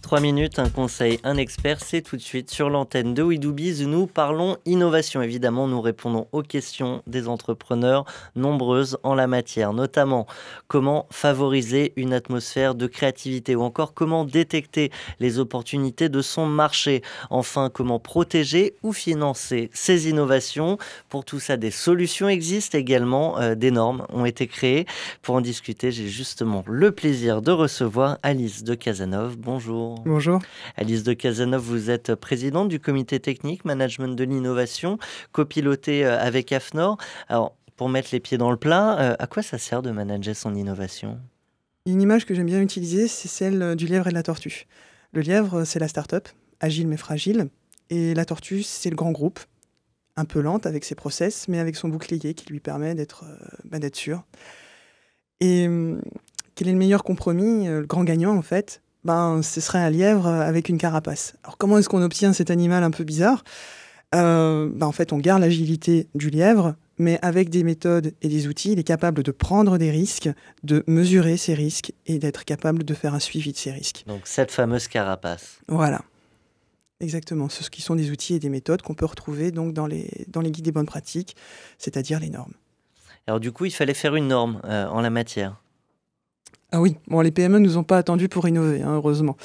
3 minutes, un conseil, un expert, c'est tout de suite sur l'antenne de We Do Biz. Nous parlons innovation. Évidemment, nous répondons aux questions des entrepreneurs nombreuses en la matière, notamment comment favoriser une atmosphère de créativité ou encore comment détecter les opportunités de son marché. Enfin, comment protéger ou financer ces innovations. Pour tout ça, des solutions existent également, des normes ont été créées. Pour en discuter, j'ai justement le plaisir de recevoir Alice de Cazenove. Bonjour. Bonjour. Alice de Cazenove, vous êtes présidente du comité technique management de l'innovation, copiloté avec AFNOR. Alors, pour mettre les pieds dans le plat, à quoi ça sert de manager son innovation ? Une image que j'aime bien utiliser, c'est celle du lièvre et de la tortue. Le lièvre, c'est la start-up, agile mais fragile. Et la tortue, c'est le grand groupe, un peu lente avec ses process, mais avec son bouclier qui lui permet d'être sûr. Et quel est le meilleur compromis ? Le grand gagnant, en fait, ce serait un lièvre avec une carapace. Alors, comment est-ce qu'on obtient cet animal un peu bizarre ? En fait, on garde l'agilité du lièvre, mais avec des méthodes et des outils, il est capable de prendre des risques, de mesurer ces risques et d'être capable de faire un suivi de ces risques. Donc, cette fameuse carapace. Voilà, exactement. Ce qui sont des outils et des méthodes qu'on peut retrouver donc dans les guides des bonnes pratiques, c'est-à-dire les normes. Alors, du coup, il fallait faire une norme en la matière. Ah oui, les PME ne nous ont pas attendus pour innover, hein, heureusement.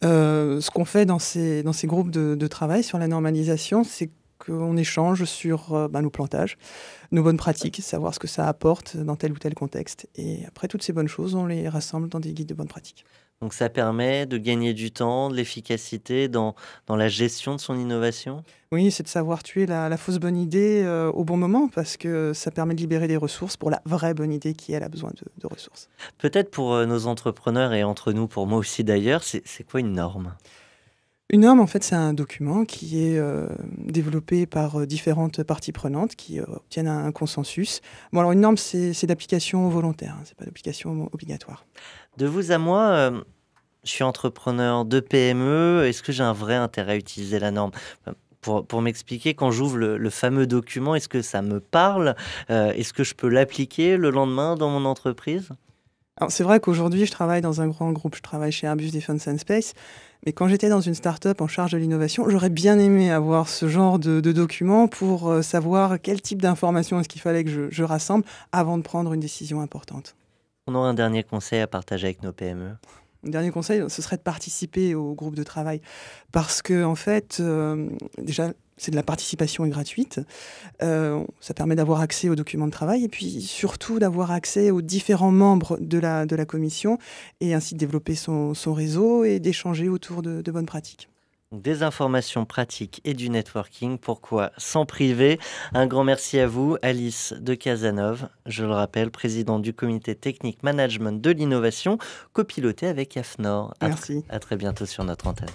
Ce qu'on fait dans ces groupes de travail sur la normalisation, c'est qu'on échange sur nos plantages, nos bonnes pratiques, savoir ce que ça apporte dans tel ou tel contexte. Et après, toutes ces bonnes choses, on les rassemble dans des guides de bonnes pratiques. Donc, ça permet de gagner du temps, de l'efficacité dans la gestion de son innovation ? Oui, c'est de savoir tuer la fausse bonne idée au bon moment, parce que ça permet de libérer des ressources pour la vraie bonne idée qui, elle, a besoin de ressources. Peut-être pour nos entrepreneurs et entre nous, pour moi aussi d'ailleurs, c'est quoi une norme ? Une norme, en fait, c'est un document qui est développé par différentes parties prenantes qui obtiennent un consensus. Alors une norme, c'est d'application volontaire, hein, c'est pas d'application obligatoire. De vous à moi, je suis entrepreneur de PME. Est-ce que j'ai un vrai intérêt à utiliser la norme ? Pour m'expliquer, quand j'ouvre le fameux document, est-ce que ça me parle ? Est-ce que je peux l'appliquer le lendemain dans mon entreprise ? Alors c'est vrai qu'aujourd'hui, je travaille dans un grand groupe, je travaille chez Airbus Defence and Space, mais quand j'étais dans une start-up en charge de l'innovation, j'aurais bien aimé avoir ce genre de document pour savoir quel type d'informations est-ce qu'il fallait que je rassemble avant de prendre une décision importante. On aura un dernier conseil à partager avec nos PME. Mon dernier conseil, ce serait de participer au groupe de travail. Parce que, en fait, déjà, c'est de la participation gratuite. Ça permet d'avoir accès aux documents de travail et puis surtout d'avoir accès aux différents membres de la commission et ainsi de développer son réseau et d'échanger autour de bonnes pratiques. Des informations pratiques et du networking, pourquoi s'en priver ? Un grand merci à vous, Alice de Cazenove, je le rappelle, présidente du comité technique management de l'innovation, copiloté avec AFNOR. Merci. À très bientôt sur notre antenne.